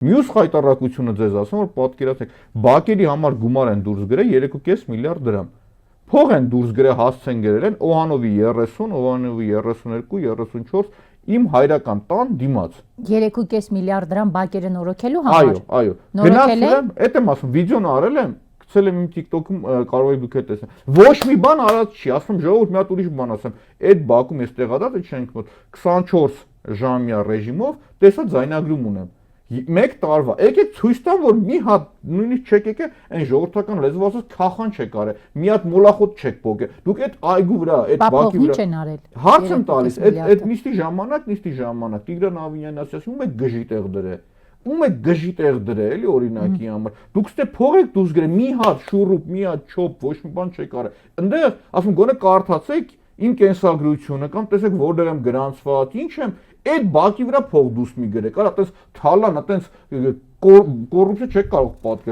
Մյուս խայտառակությունը ձեզ ասում, որ պատկերացնեք, բակերի համար գումար են դուրս գրել 3.5 միլիարդ դրամ։ Փող են դուրս գրել, հասցեն գրել են Օհանովի 30, Օհանովի 32, 34 իմ հայրական տան դիմաց։ 3.5 միլիարդ դրամ բակերը նորոգելու համար։ Այո։ Նորոգել են։ Էդ եմ ասում, վիդեոն արել եմ, գցել եմ իմ TikTok-ում, կարող եք դուք էլ տեսնել։ Ոչ մի բան արած չի, ասում ժողովուրդ, մի հատ ուրիշ բան ասեմ։ Այդ բակում ես տեղադած չենք մոտ 24 ժամյա ռեժիմով տեսա ձայնագրում ունեմ։ 1 տարվա։ Եկեք ցույց տամ, որ մի հատ նույնիսկ չեք եկել, այն ժողովրդական լեզվով ասած քախան չեք արել, մի հատ մոլախոտ չեք փոկել։ Դուք այդ այգու վրա, այդ բակի վրա չեն արել։ Հարց եմ տալիս, այդ նիստի ժամանակ Տիգրան Ավինյանն ասաց, ում է գժի տեղ դրել։ Ում է գժի տեղ դրել, էլի օրինակի համար։ Դուք ստե փող եք դուրս գրել, մի հատ շուռուփ, մի հատ չոփ, ոչ մի բան չեք արել։ Այնտեղ, ասում գոնե կարդացեք իմ կենսագրությունը կամ տեսեք որտեղ եմ գրանցված, ինչ եմ, այդ բակի վրա փող դուրս մի գրեք, արա այտենց թալան, այտենց կոռուպցիա չեք կարող պատկերացնել։